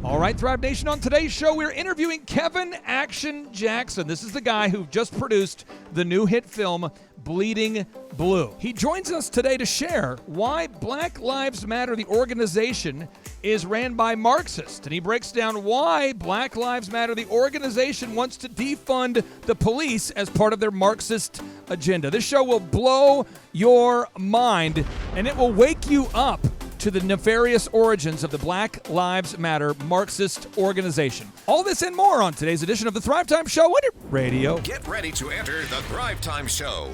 All right, Thrive Nation, on today's show, we're interviewing Kevin Action Jackson. This is the guy who just produced the new hit film, Bleeding Blue. He joins us today to share why Black Lives Matter, the organization, is ran by Marxists. And he breaks down why Black Lives Matter, the organization, wants to defund the police as part of their Marxist agenda. This show will blow your mind, and it will wake you up to the nefarious origins of the Black Lives Matter Marxist organization. All this and more on today's edition of the Thrive Time Show on your radio. Get ready to enter the Thrive Time Show.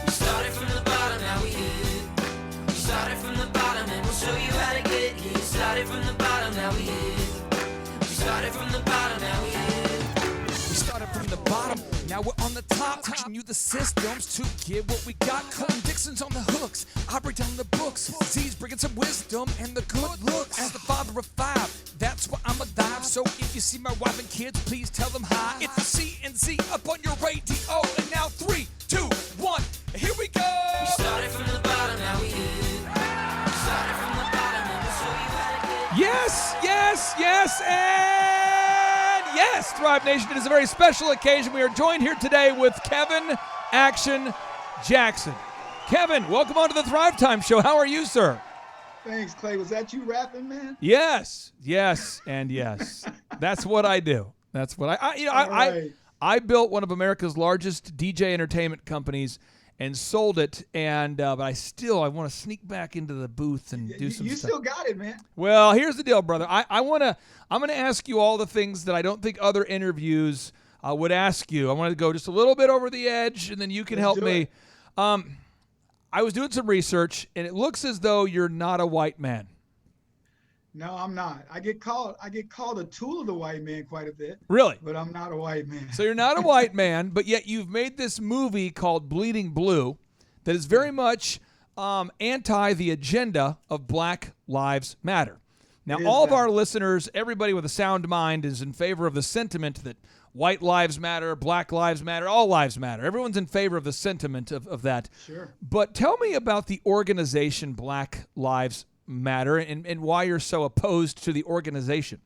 We started from the bottom, now we here. We started from the bottom and we'll show you how to get here. Started from the bottom, now we here. We started from the bottom, now we here. We started from the bottom, now we're on the top. Teaching you the systems to get what we got. Colin Dixon's on the hooks, I break down the books. Z's bringing some wisdom and the good looks. As the father of five, that's why I'm alive. So if you see my wife and kids, please tell them hi. It's the CNC up on your radio. And now 3, 2, 1, here we go. We started from the bottom, now we here. We started from the bottom and we'll show you how to get here. Yes, yes, yes, and yes, Thrive Nation. It is a very special occasion. We are joined here today with Kevin Action Jackson. Kevin, welcome on to the Thrive Time Show. How are you, sir? Thanks, Clay. Was that you rapping, man? Yes, yes, and yes. That's what I do. That's what I built one of America's largest DJ entertainment companies and sold it, and but I want to sneak back into the booth and do some You stuff. still got it, man. Well, here's the deal, brother. I'm gonna ask you all the things that I don't think other interviews would ask you. I want to go just a little bit over the edge, and then you can Let's help do me. it. I was doing some research, and it looks as though you're not a white man. No, I'm not. I get called a tool of the white man quite a bit. Really? But I'm not a white man. So you're not a white man, but yet you've made this movie called Bleeding Blue that is very much anti the agenda of Black Lives Matter. Now, It is all of that. our listeners, everybody with a sound mind is in favor of the sentiment that white lives matter, Black lives matter, all lives matter. Everyone's in favor of the sentiment of that. Sure. But tell me about the organization Black Lives Matter and why you're so opposed to the organization.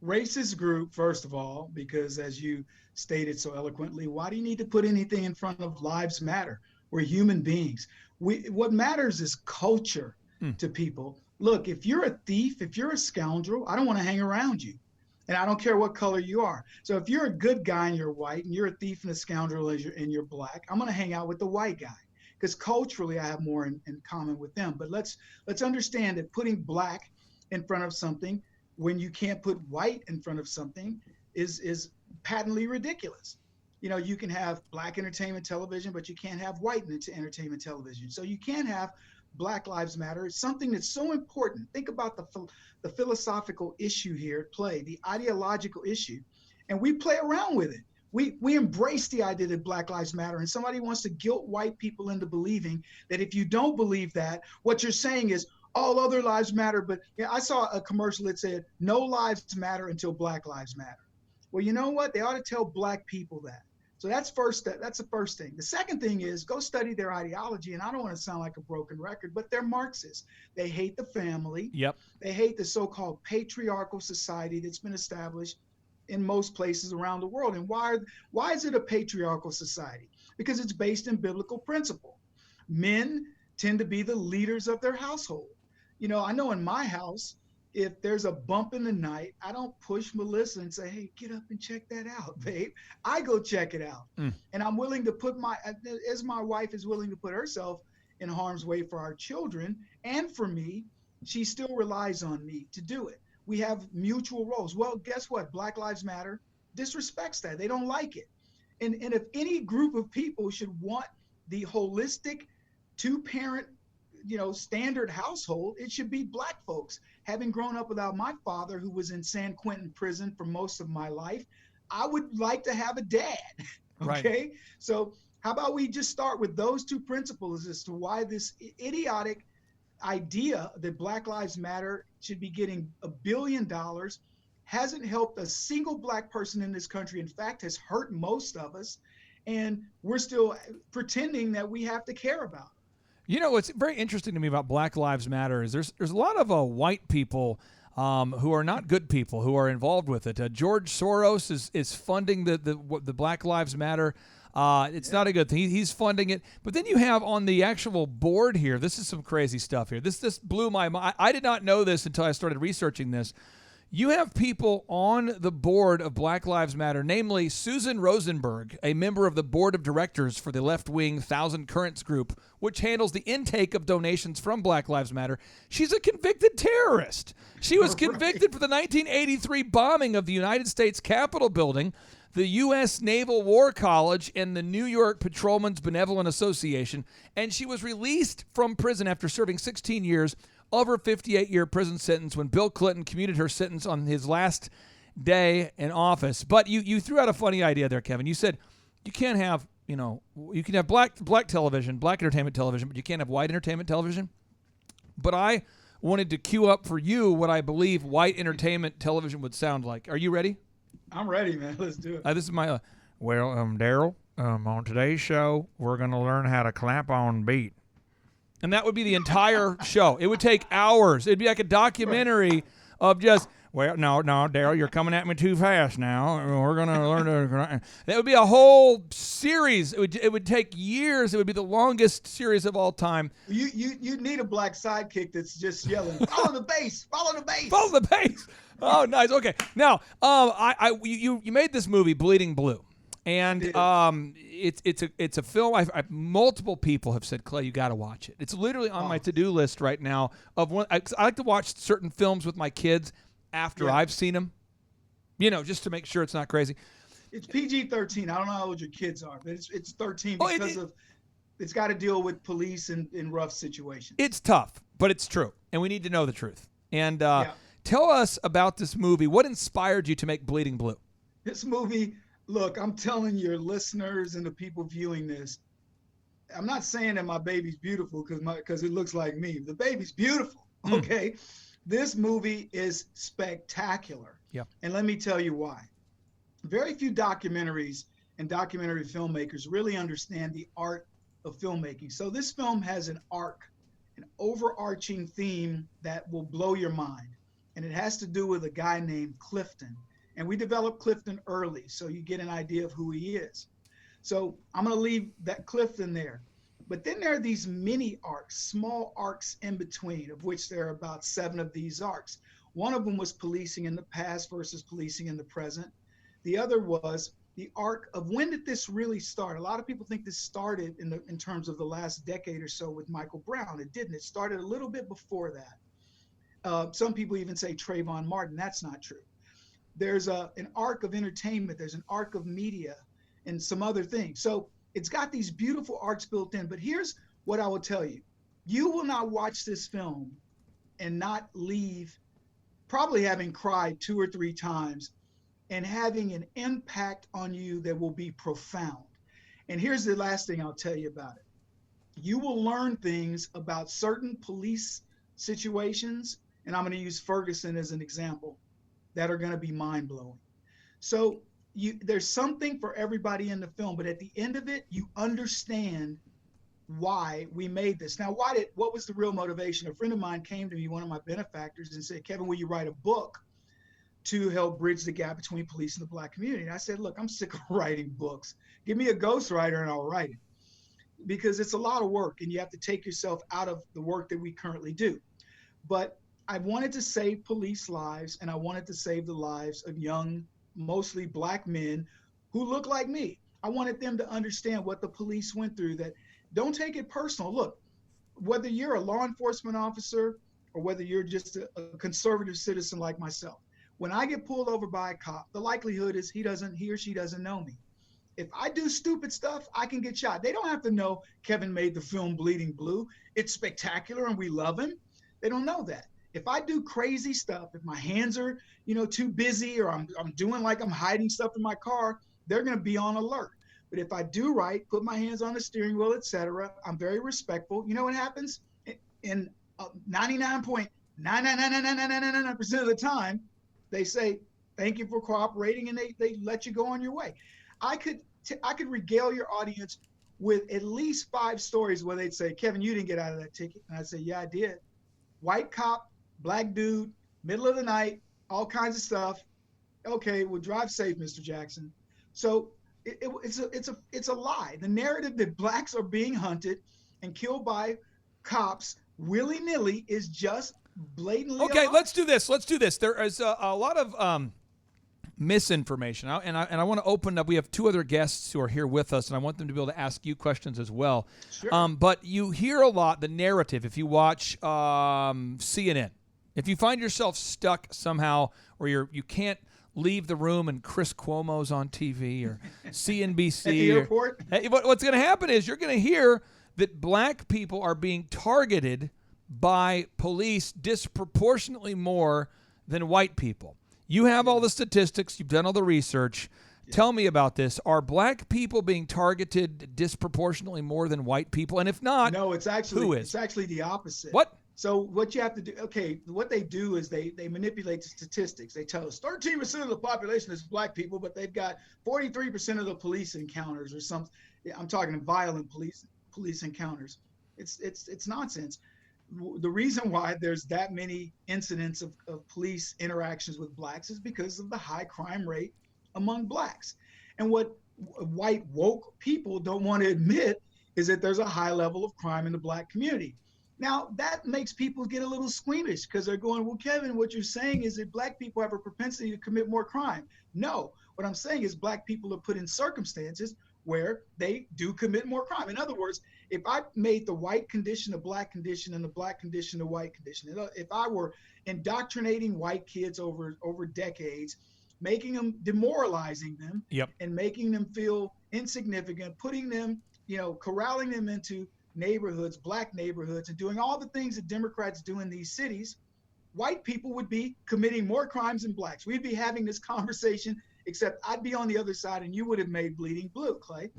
Racist group, first of all, because as you stated so eloquently, why do you need to put anything in front of lives matter? We're human beings. What matters is culture to people. Look, if you're a thief, if you're a scoundrel, I don't want to hang around you. And I don't care what color you are. So if you're a good guy and you're white, and you're a thief and a scoundrel and you're black, I'm going to hang out with the white guy. Because culturally, I have more in common with them. But let's understand that putting black in front of something when you can't put white in front of something is patently ridiculous. You know, you can have black entertainment television, but you can't have white entertainment television. So you can't have Black Lives Matter. It's something that's so important. Think about the philosophical issue here at play, the ideological issue, and we play around with it. We embrace the idea that Black Lives Matter, and somebody wants to guilt white people into believing that if you don't believe that, what you're saying is all other lives matter. But I saw a commercial that said, no lives matter until Black Lives Matter. Well, you know what? They ought to tell black people that. So that's the first thing. The second thing is go study their ideology. And I don't want to sound like a broken record, but they're Marxists. They hate the family. Yep. They hate the so-called patriarchal society that's been established in most places around the world. And why is it a patriarchal society? Because it's based in biblical principle. Men tend to be the leaders of their household. You know, I know in my house, if there's a bump in the night, I don't push Melissa and say, hey, get up and check that out, babe. I go check it out. And I'm willing to put as my wife is willing to put herself in harm's way for our children and for me, she still relies on me to do it. We have mutual roles. Well, guess what? Black Lives Matter disrespects that. They don't like it. And if any group of people should want the holistic two-parent, standard household, it should be black folks. Having grown up without my father, who was in San Quentin prison for most of my life, I would like to have a dad. Okay. Right. So how about we just start with those two principles as to why this idiotic idea that Black Lives Matter should be getting $1 billion hasn't helped a single black person in this country. In fact, has hurt most of us. And we're still pretending that we have to care about it. You know, what's very interesting to me about Black Lives Matter is there's a lot of white people who are not good people who are involved with it. George Soros is funding the Black Lives Matter. It's not a good thing. He's funding it. But then you have on the actual board here, this is some crazy stuff here. This blew my mind. I did not know this until I started researching this. You have people on the board of Black Lives Matter, namely Susan Rosenberg, a member of the board of directors for the left-wing Thousand Currents group, which handles the intake of donations from Black Lives Matter. She's a convicted terrorist. She was convicted for the 1983 bombing of the United States Capitol building, the U.S. Naval War College, and the New York Patrolmen's Benevolent Association, and she was released from prison after serving 16 years of her 58-year prison sentence when Bill Clinton commuted her sentence on his last day in office. But you threw out a funny idea there, Kevin. You said you can't have, you can have black television, black entertainment television, but you can't have white entertainment television. But I wanted to cue up for you what I believe white entertainment television would sound like. Are you ready? I'm ready, man. Let's do it. This is my, Daryl, on today's show, we're going to learn how to clap on beat. And that would be the entire show. It would take hours. It'd be like a documentary of just, no, Daryl, you're coming at me too fast now. We're going to learn to. That would be a whole series. It would take years. It would be the longest series of all time. You need a black sidekick that's just yelling, follow the bass, follow the bass. Follow the bass. Oh, nice. Okay. Now, you made this movie, Bleeding Blue. And it's a film. Multiple people have said, Clay, you got to watch it. It's literally on my to-do list right now. I like to watch certain films with my kids after I've seen them, just to make sure it's not crazy. It's PG-13. I don't know how old your kids are, but it's 13 because it's got to deal with police in rough situations. It's tough, but it's true, and we need to know the truth. And tell us about this movie. What inspired you to make Bleeding Blue? This movie. Look, I'm telling your listeners and the people viewing this, I'm not saying that my baby's beautiful because it looks like me. The baby's beautiful, okay? This movie is spectacular. Yeah. And let me tell you why. Very few documentaries and documentary filmmakers really understand the art of filmmaking. So this film has an arc, an overarching theme that will blow your mind. And it has to do with a guy named Clifton. And we developed Clifton early, so you get an idea of who he is. So I'm going to leave that Clifton there. But then there are these mini arcs, small arcs in between, of which there are about 7 of these arcs. One of them was policing in the past versus policing in the present. The other was the arc of when did this really start? A lot of people think this started in terms of the last decade or so with Michael Brown. It didn't. It started a little bit before that. Some people even say Trayvon Martin. That's not true. There's an arc of entertainment, there's an arc of media and some other things. So it's got these beautiful arcs built in, but here's what I will tell you. You will not watch this film and not leave probably having cried 2 or 3 times and having an impact on you that will be profound. And here's the last thing I'll tell you about it. You will learn things about certain police situations, and I'm going to use Ferguson as an example, that are going to be mind-blowing. So there's something for everybody in the film, but at the end of it, you understand why we made this. Now, what was the real motivation? A friend of mine came to me, one of my benefactors, and said, Kevin, will you write a book to help bridge the gap between police and the black community? And I said, look, I'm sick of writing books. Give me a ghostwriter and I'll write it. Because it's a lot of work and you have to take yourself out of the work that we currently do. But I wanted to save police lives, and I wanted to save the lives of young, mostly black men who look like me. I wanted them to understand what the police went through, that don't take it personal. Look, whether you're a law enforcement officer or whether you're just a conservative citizen like myself, when I get pulled over by a cop, the likelihood is he or she doesn't know me. If I do stupid stuff, I can get shot. They don't have to know Kevin made the film Bleeding Blue. It's spectacular and we love him. They don't know that. If I do crazy stuff, if my hands are, too busy, or I'm doing like I'm hiding stuff in my car, they're going to be on alert. But if I do right, put my hands on the steering wheel, etc., I'm very respectful. You know what happens? In 99.99999% of the time, they say, thank you for cooperating, and they let you go on your way. I could regale your audience with at least 5 stories where they'd say, Kevin, you didn't get out of that ticket. And I'd say, yeah, I did. White cop, black dude, middle of the night, all kinds of stuff. Okay, well, drive safe, Mr. Jackson. So it's a lie. The narrative that blacks are being hunted and killed by cops willy-nilly is just blatantly Okay, a lie. let's do this. There is a lot of misinformation, and I want to open up. We have two other guests who are here with us, and I want them to be able to ask you questions as well. Sure. But you hear a lot the narrative if you watch CNN. If you find yourself stuck somehow, or you can't leave the room and Chris Cuomo's on TV or CNBC. At the airport? What's going to happen is you're going to hear that black people are being targeted by police disproportionately more than white people. You have all the statistics. You've done all the research. Yeah. Tell me about this. Are black people being targeted disproportionately more than white people? And if not, no, it's actually who is? It's actually the opposite. What? So what you have to do, okay, what they do is they manipulate the statistics. They tell us 13% of the population is black people, but they've got 43% of the police encounters or something. I'm talking violent police encounters. It's nonsense. The reason why there's that many incidents of police interactions with blacks is because of the high crime rate among blacks. And what white woke people don't want to admit is that there's a high level of crime in the black community. Now, that makes people get a little squeamish because they're going, well, Kevin, what you're saying is that black people have a propensity to commit more crime. No, what I'm saying is black people are put in circumstances where they do commit more crime. In other words, if I made the white condition a black condition and the black condition a white condition, if I were indoctrinating white kids over decades, making them, demoralizing them, yep, and making them feel insignificant, putting them, corralling them into neighborhoods, black neighborhoods, and doing all the things that Democrats do in these cities, white people would be committing more crimes than blacks. We'd be having this conversation, except I'd be on the other side and you would have made bleeding blue, Clay.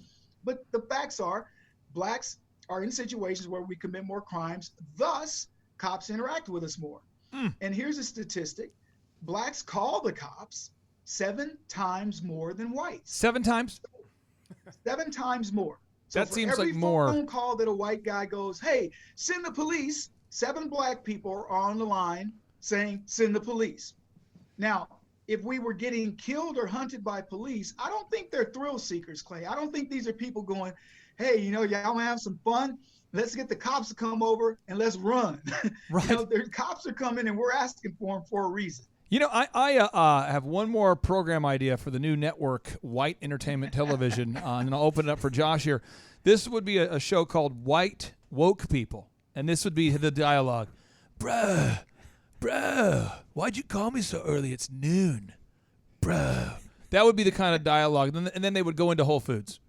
But the facts are, blacks are in situations where we commit more crimes, thus cops interact with us more. And here's a statistic. Blacks call the cops 7 times more than whites. 7 times? 7 times more. So that seems like more. Every phone call that a white guy goes, hey, send the police, 7 black people are on the line saying, send the police. Now, if we were getting killed or hunted by police, I don't think they're thrill seekers, Clay. I don't think these are people going, hey, y'all want to have some fun? Let's get the cops to come over and let's run. Right. The cops are coming and we're asking for them for a reason. I have one more program idea for the new network, White Entertainment Television, and I'll open it up for Josh here. This would be a show called White Woke People, and this would be the dialogue. Bro, why'd you call me so early? It's noon. Bro. That would be the kind of dialogue, and then they would go into Whole Foods.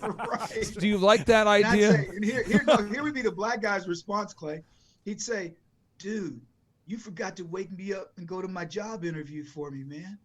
Right. Do you like that idea? And here would be the black guy's response, Clay. He'd say, dude, you forgot to wake me up and go to my job interview for me, man.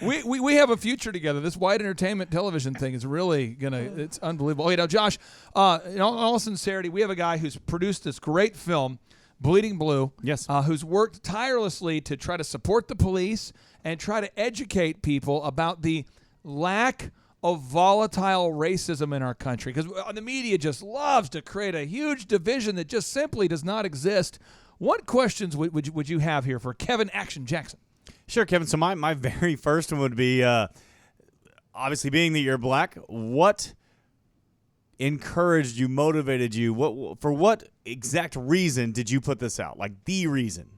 We have a future together. This White Entertainment Television thing is really it's unbelievable. Okay, now Josh, in all sincerity, we have a guy who's produced this great film, Bleeding Blue. Yes. Who's worked tirelessly to try to support the police and try to educate people about the lack of volatile racism in our country, because the media just loves to create a huge division that just simply does not exist. What questions would you have here for Kevin Action Jackson? Sure, Kevin. So my very first one would be, obviously being that you're black, what encouraged you, motivated you? For what exact reason did you put this out? Like the reason?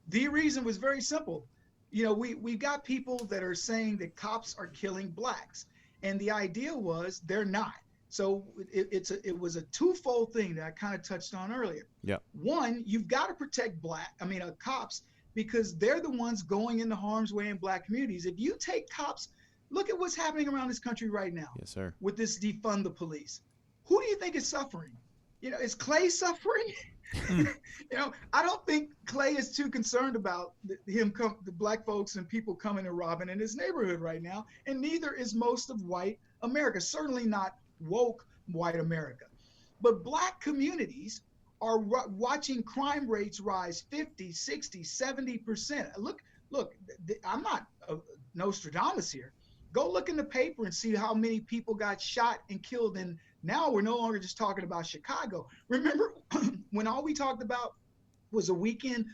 The reason was very simple. We've got people that are saying that cops are killing blacks, and the idea was they're not. So it was a twofold thing that I kind of touched on earlier. Yeah. One, you've got to protect cops, because they're the ones going into harm's way in black communities. If you take cops, look at what's happening around this country right now. Yes, sir. With this defund the police. Who do you think is suffering? Is Clay suffering? I don't think Clay is too concerned about the black folks and people coming and robbing in his neighborhood right now, and neither is most of white America, certainly not woke white America. But black communities are watching crime rates rise 50, 60, 70%. Look, I'm not Nostradamus here. Go look in the paper and see how many people got shot and killed. And now we're no longer just talking about Chicago. Remember when all we talked about was a weekend,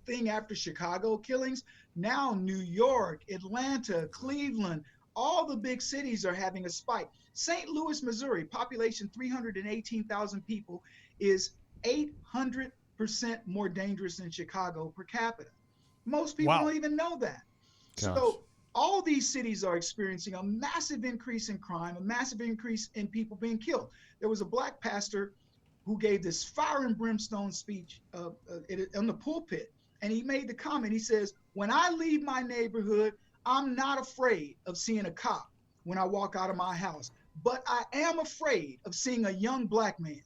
thing after Chicago killings, now New York, Atlanta, Cleveland, all the big cities are having a spike. St. Louis, Missouri, population 318,000 people, is 800% more dangerous than Chicago per capita. Most people Wow. don't even know that. Gosh. So all these cities are experiencing a massive increase in crime, a massive increase in people being killed. There was a black pastor who gave this fire and brimstone speech on the pulpit, and he made the comment. He says, "When I leave my neighborhood, I'm not afraid of seeing a cop when I walk out of my house, but I am afraid of seeing a young black man."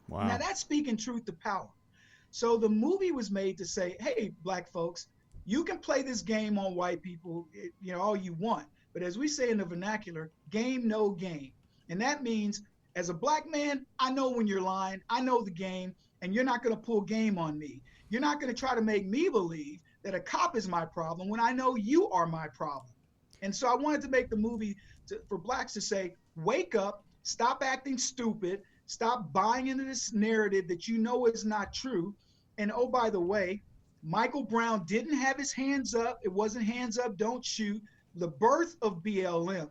Wow. Now that's speaking truth to power. So the movie was made to say, hey, black folks, you can play this game on white people, all you want. But as we say in the vernacular, game, no game. And that means as a black man, I know when you're lying, I know the game, and you're not going to pull game on me. You're not going to try to make me believe that a cop is my problem when I know you are my problem. And so I wanted to make the movie for blacks to say, wake up, stop acting stupid, stop buying into this narrative that you know is not true. And oh, by the way, Michael Brown didn't have his hands up. It wasn't hands up, don't shoot. The birth of BLM,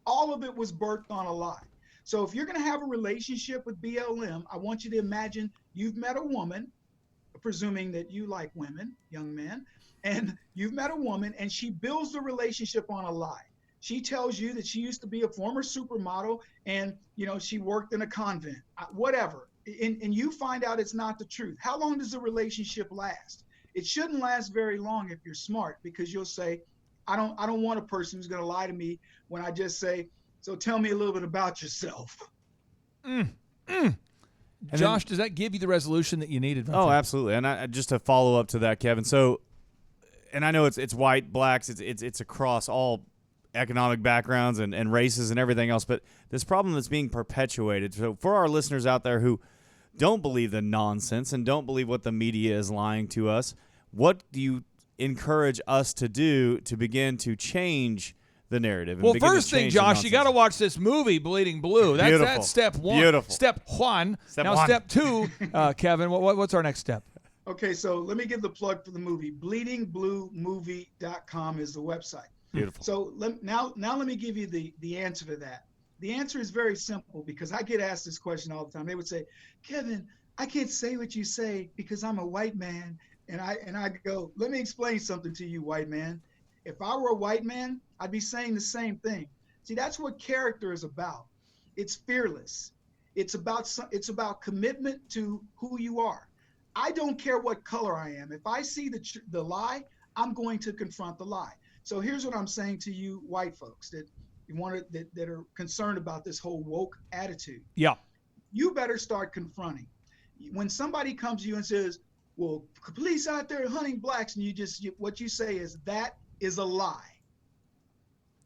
all of it was birthed on a lie. So if you're going to have a relationship with BLM, I want you to imagine you've met a woman, presuming that you like women, young man, and you've met a woman and she builds the relationship on a lie. She tells you that she used to be a former supermodel and, she worked in a convent, whatever. And you find out it's not the truth. How long does the relationship last? It shouldn't last very long if you're smart, because you'll say, I don't want a person who's going to lie to me when I just say, so tell me a little bit about yourself. Josh, does that give you the resolution that you needed? Oh, absolutely. And just to follow up to that, Kevin. So, and I know it's white, blacks, it's across all economic backgrounds and races and everything else, but this problem that's being perpetuated. So for our listeners out there who don't believe the nonsense and don't believe what the media is lying to us, what do you encourage us to do to begin to change the narrative? Well, first thing, Josh, you got to watch this movie, Bleeding Blue. That's step one. Beautiful. Step one. Step two, Kevin, what's our next step? Okay, so let me give the plug for the movie. bleedingbluemovie.com is the website. Beautiful. So now let me give you the answer to that. The answer is very simple, because I get asked this question all the time. They would say, Kevin, I can't say what you say because I'm a white man. And I go, let me explain something to you, white man. If I were a white man, I'd be saying the same thing. See, that's what character is about. It's fearless. It's about commitment to who you are. I don't care what color I am. If I see the lie, I'm going to confront the lie. So here's what I'm saying to you, white folks that are concerned about this whole woke attitude. Yeah. You better start confronting. When somebody comes to you and says, well, police out there hunting blacks, and what you say is, that is a lie.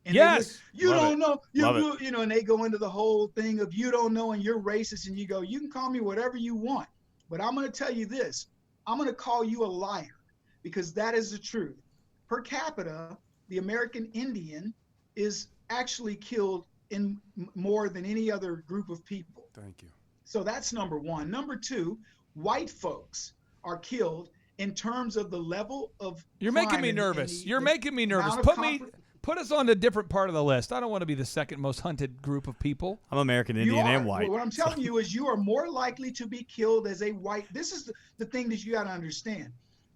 And yes. You don't know. Love it. And they go into the whole thing of you don't know and you're racist, and you go, you can call me whatever you want, but I'm going to tell you this. I'm going to call you a liar, because that is the truth. Per capita, the American Indian is actually killed in more than any other group of people. Thank you. So that's number one. Number two, white folks are killed in terms of the level of You're crime making me and nervous. the You're making me nervous. amount of Put us on a different part of the list. I don't want to be the second most hunted group of people. I'm American You Indian are. and white. What I'm telling you is you are more likely to be killed as a white. This is the thing that you got to understand.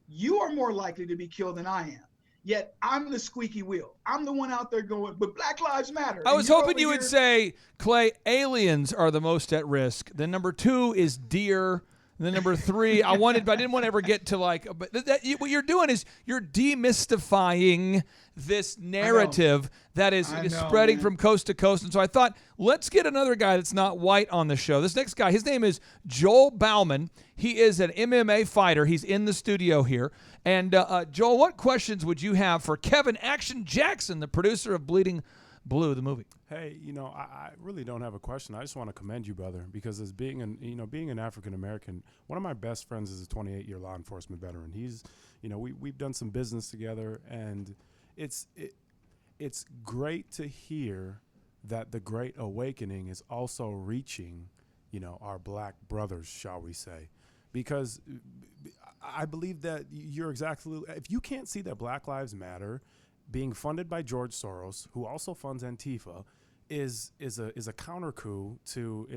You are more likely to be killed than I am. Yet I'm the squeaky wheel. I'm the one out there going, but Black Lives Matter. I was And you're hoping over you would here- say, Clay, aliens are the most at risk. Then number two is deer. And then number three, but I didn't want to ever get to what you're doing is you're demystifying this narrative that is spreading from coast to coast. And so I thought, let's get another guy that's not white on the show. This next guy, his name is Joel Bauman. He is an MMA fighter. He's in the studio here. And Joel, what questions would you have for Kevin Action Jackson, the producer of Bleeding Blue, the movie? Hey, I really don't have a question. I just want to commend you, brother, because as being an African American, one of my best friends is a 28-year law enforcement veteran. He's, we've done some business together, and it's great to hear that the Great Awakening is also reaching, our black brothers, shall we say. because I believe that you're exactly, if you can't see that Black Lives Matter being funded by George Soros, who also funds Antifa, is a counter coup to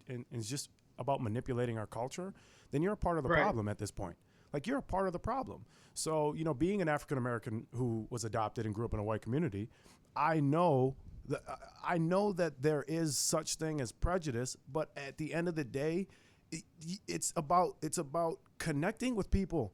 and is just about manipulating our culture, then you're a part of the problem at this point. Like, you're a part of the problem. So, you know, being an African American who was adopted and grew up in a white community, I know that there is such thing as prejudice, but at the end of the day, it's about connecting with people.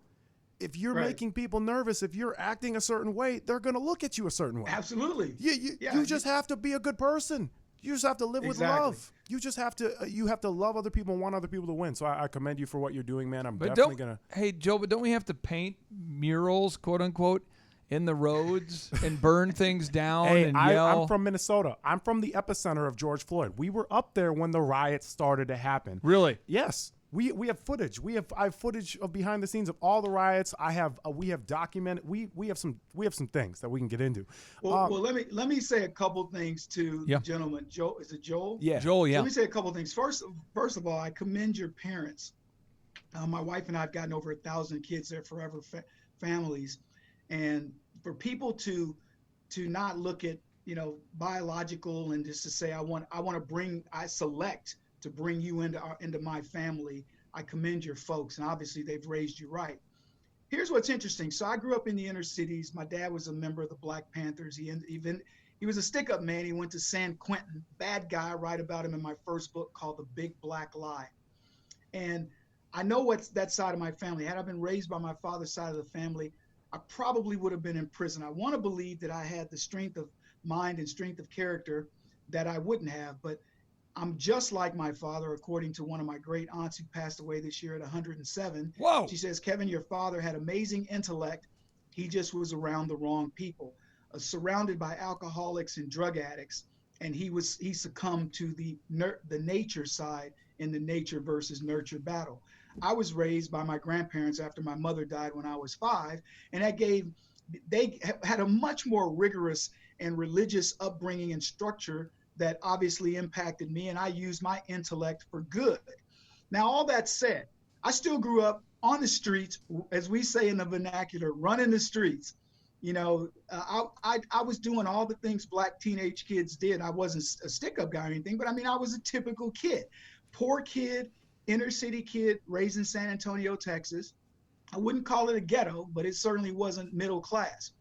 If you're making people nervous, if you're acting a certain way, they're going to look at you a certain way. Absolutely. You just have to be a good person. You just have to live with love. You just have to love other people and want other people to win. So I commend you for what you're doing, man. I'm definitely going to. Hey, Joe, but don't we have to paint murals, quote unquote, in the roads and burn things down and yell? I'm from Minnesota. I'm from the epicenter of George Floyd. We were up there when the riots started to happen. Really? Yes. We have footage. I have footage of behind the scenes of all the riots. We have documented. We have some things that we can get into. Well, let me say a couple things to the gentleman. Joe, is it Joel? Yeah, Joel. Yeah. Let me say a couple things. First of all, I commend your parents. My wife and I have gotten over 1,000 kids. They're forever families, and for people to not look at biological and just to say I select to bring you into my family. I commend your folks, and obviously they've raised you right. Here's what's interesting. So I grew up in the inner cities. My dad was a member of the Black Panthers. He was a stick-up man. He went to San Quentin. Bad guy. I write about him in my first book called The Big Black Lie. And I know what's that side of my family. Had I been raised by my father's side of the family, I probably would have been in prison. I want to believe that I had the strength of mind and strength of character that I wouldn't have, but I'm just like my father, according to one of my great aunts who passed away this year at 107. Whoa. She says, Kevin, your father had amazing intellect. He just was around the wrong people, surrounded by alcoholics and drug addicts. And he succumbed to the nature side in the nature versus nurture battle. I was raised by my grandparents after my mother died when I was 5. And they had a much more rigorous and religious upbringing and structure that obviously impacted me, and I used my intellect for good. Now, all that said, I still grew up on the streets, as we say in the vernacular, running the streets. I was doing all the things Black teenage kids did. I wasn't a stick-up guy or anything, but I mean, I was a typical kid, poor kid, inner city kid, raised in San Antonio, Texas. I wouldn't call it a ghetto, but it certainly wasn't middle class.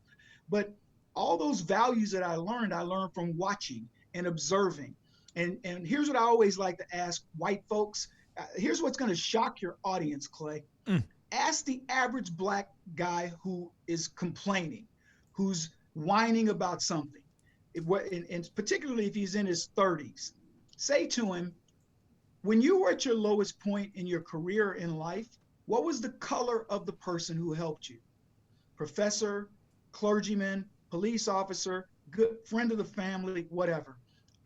But all those values that I learned from watching and observing. And here's what I always like to ask white folks. Here's what's going to shock your audience, Clay. Ask the average Black guy who is complaining, who's whining about something, and particularly if he's in his 30s. Say to him, when you were at your lowest point in your career in life, what was the color of the person who helped you? Professor, clergyman, police officer, good friend of the family, whatever.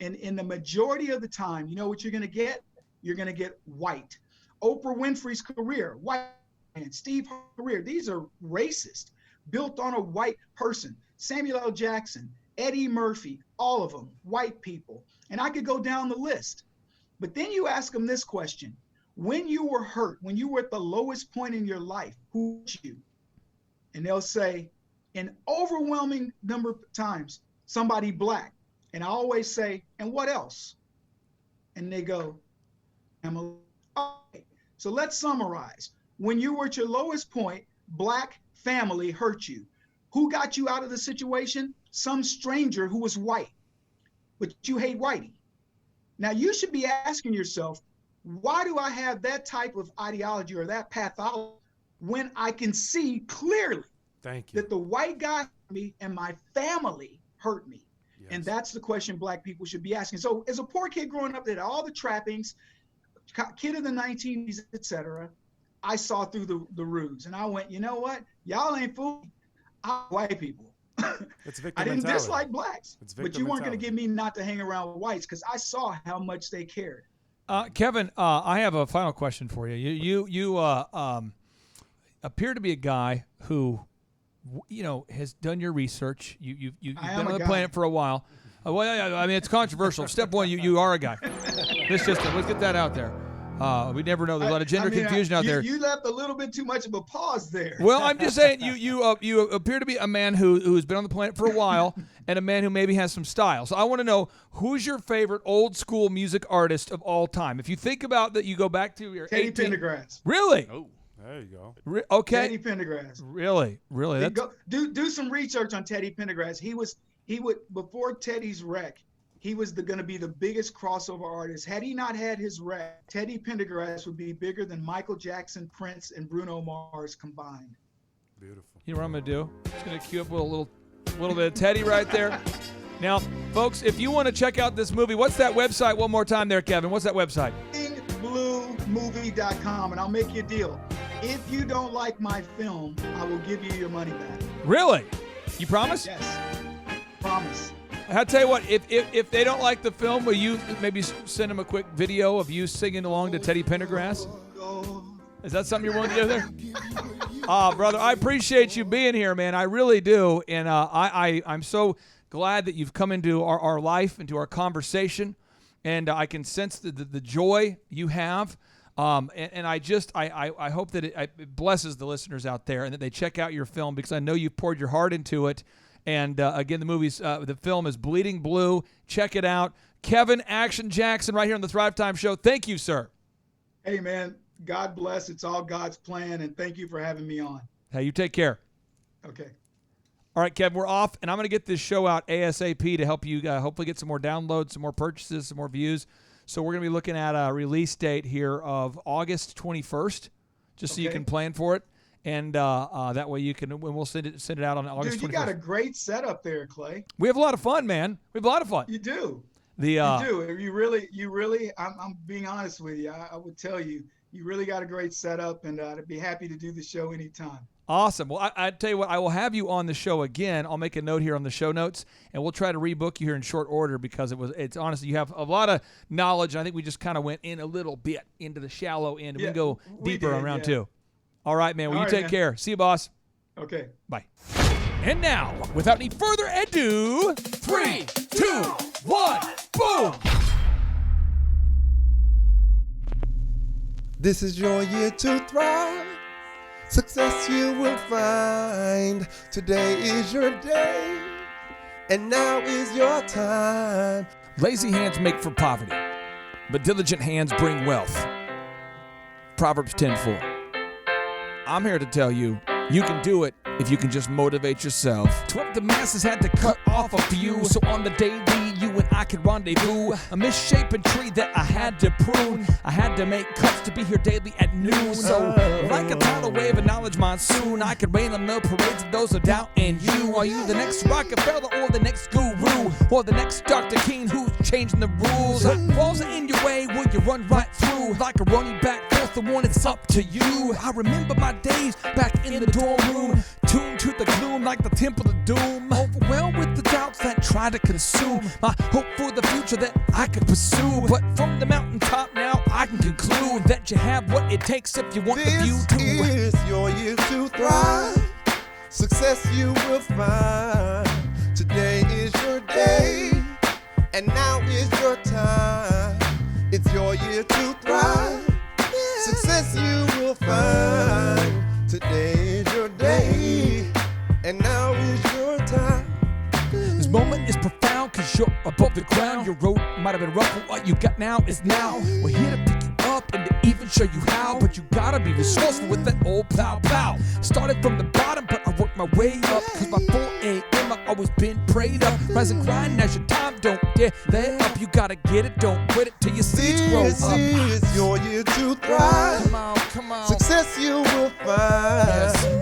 And in the majority of the time, you know what you're going to get? You're going to get white. Oprah Winfrey's career, white. And Steve Harvey's career, these are racist, built on a white person. Samuel L. Jackson, Eddie Murphy, all of them, white people. And I could go down the list. But then you ask them this question. When you were hurt, when you were at the lowest point in your life, who hurt you? And they'll say, an overwhelming number of times, somebody Black. And I always say, and what else? And they go, okay. So let's summarize. When you were at your lowest point, Black family hurt you. Who got you out of the situation? Some stranger who was white, but you hate whitey. Now you should be asking yourself, why do I have that type of ideology or that pathology when I can see clearly that the white guy hurt me and my family hurt me? Yes. And that's the question Black people should be asking. So as a poor kid growing up that had all the trappings, kid of the 1980s, etc., I saw through the ruse. And I went, you know what? Y'all ain't fooling white people. It's victim I didn't mentality. dislike Blacks, but you weren't going to get me not to hang around with whites because I saw how much they cared. Kevin, I have a final question for you. You appear to be a guy who, has done your research. You've been on the planet for a while. Well, I mean, it's controversial. Step one, you are a guy. Let's get that out there. We never know. There's a lot of gender confusion out there. You left a little bit too much of a pause there. Well, I'm just saying you appear to be a man who's been on the planet for a while and a man who maybe has some style. So I want to know, who's your favorite old school music artist of all time? If you think about that, you go back to your Teddy Pendergrass. Really? Oh, there you go. Okay. Teddy Pendergrass. Really? Do some research on Teddy Pendergrass. He would before Teddy's wreck. He was going to be the biggest crossover artist. Had he not had his wreck, Teddy Pendergrass would be bigger than Michael Jackson, Prince, and Bruno Mars combined. Beautiful. You know what I'm going to do? I'm just going to cue up with a little bit of Teddy right there. Now, folks, if you want to check out this movie, what's that website? One more time there, Kevin. What's that website? BlueMovie.com, and I'll make you a deal. If you don't like my film, I will give you your money back. Really? You promise? Yes. Promise. I'll tell you what, if they don't like the film, will you maybe send them a quick video of you singing along to Teddy Pendergrass? Is that something you're willing to do there? Brother, I appreciate you being here, man. I really do. And I'm so glad that you've come into our life, into our conversation. And I can sense the joy you have. And I hope that it blesses the listeners out there and that they check out your film, because I know you've poured your heart into it. And again, the film is Bleeding Blue. Check it out. Kevin Action Jackson right here on the Thrive Time Show. Thank you, sir. Hey, man. God bless. It's all God's plan. And thank you for having me on. Hey, you take care. Okay. All right, Kevin, we're off. And I'm going to get this show out ASAP to help you hopefully get some more downloads, some more purchases, some more views. So we're going to be looking at a release date here of August 21st, just so you can plan for it. And that way we'll send it out on August 21st. Dude, you got a great setup there, Clay. We have a lot of fun, man. We have a lot of fun. You do. You do. You really, I'm being honest with you. I would tell you, you really got a great setup, and I'd be happy to do the show anytime. Awesome. Well, I tell you what, I will have you on the show again. I'll make a note here on the show notes, and we'll try to rebook you here in short order, because it's honestly, you have a lot of knowledge, and I think we just kind of went in a little bit into the shallow end, and we can go deeper on round two. All right, man. Well, you take care. See you, boss. Okay. Bye. And now, without any further ado, 3, 2, 1, boom! This is your year to thrive. Success you will find. Today is your day, and now is your time. Lazy hands make for poverty, but diligent hands bring wealth. Proverbs 10:4. I'm here to tell you, you can do it if you can just motivate yourself. 12 the masses had to cut off a few, so on the daily you and I could rendezvous. A misshapen tree that I had to prune. I had to make cuts to be here daily at noon. So like a tidal wave of knowledge monsoon, I could rain on the parades of those who doubt in you. Are you the next Rockefeller or the next guru, or the next Dr. King who's changing the rules? Walls are in your way, will you run right through? Like a running back, fourth and one, it's up to you. I remember my days back in the dorm room, tuned to the gloom like the temple of doom, overwhelmed with the doubts that try to consume my hope for the future that I could pursue. But from the mountaintop now I can conclude that you have what it takes if you want the view to. This is your year to thrive. Success you will find. Today is your day, and now is your time. It's your year to thrive. Success you will find. Today is your day, and now is your time. This moment is profound, cause you're above the ground. Your road might have been rough, but what you got now is now. We're here to pick you up and to even show you how, but you gotta be resourceful with that old plow. Started from the bottom, but I worked my way up, cause by 4 a.m. I've always been prayed up. Rise and grind, now's your time, don't dare let up. You gotta get it, don't quit it till your seeds grow up. This is your year to thrive. Come on. Success you will find.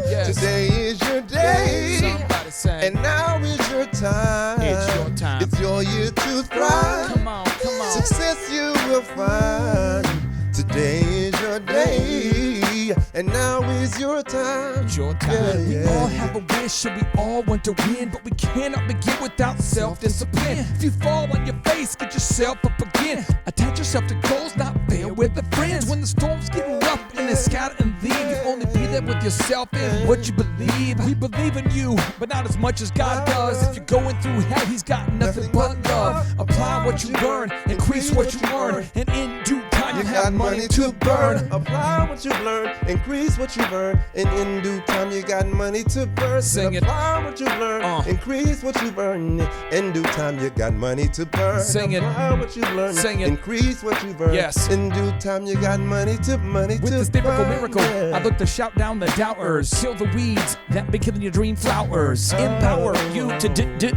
Yes. Today is your day, Somebody say, and now is your time. it's your time. It's your year to thrive. Come on. Success you will find. Today is your day, and now is your time. It's your time. We all have a wish and we all want to win, but we cannot begin without self-discipline. If you fall on your face, get yourself up again. Attach yourself to goals, not fail with the friends. When the storms get rough and they scatter and leave, you only be there with yourself and what you believe. We believe in you, but not as much as God does. If you're going through hell, He's got nothing but love. Apply what you learn, increase what you earn, and in due time You got money to burn. Apply what you've learned, increase what you've earned, and in due time you got money to burn. Sing it. Apply what you've learned, increase what you've earned, in due time you got money to burn. Sing it. Apply what you've learned, Sing it. increase what you've earned. Yes. In due time you got money to With this lyrical miracle, I look to shout down the doubters, kill the weeds that be killing your dream flowers, empower you to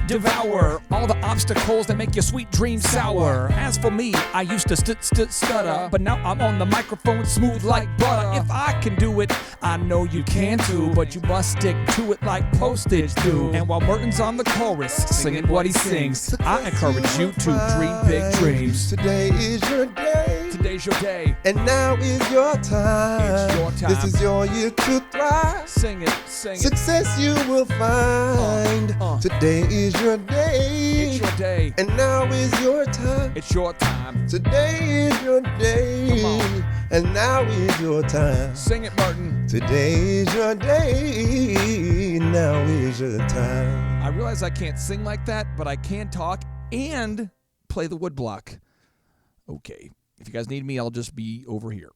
devour all the obstacles that make your sweet dreams sour. As for me, I used to stutter, but now I'm on the microphone smooth like butter. If I can do it, I know you can too, but you must stick to it like postage do. And while Merton's on the chorus, singing what he sings, I encourage you to dream big dreams. Today is your day. Today's your day. And now is your time. It's your time. This is your year to thrive. Sing it, sing it. Success you will find. Today is your day. It's your day. And now is your time. It's your time. Today is your day. Come on. And now is your time. Sing it, Merton. Today is your day. Now is your time. I realize I can't sing like that, but I can talk and play the woodblock. Okay. If you guys need me, I'll just be over here.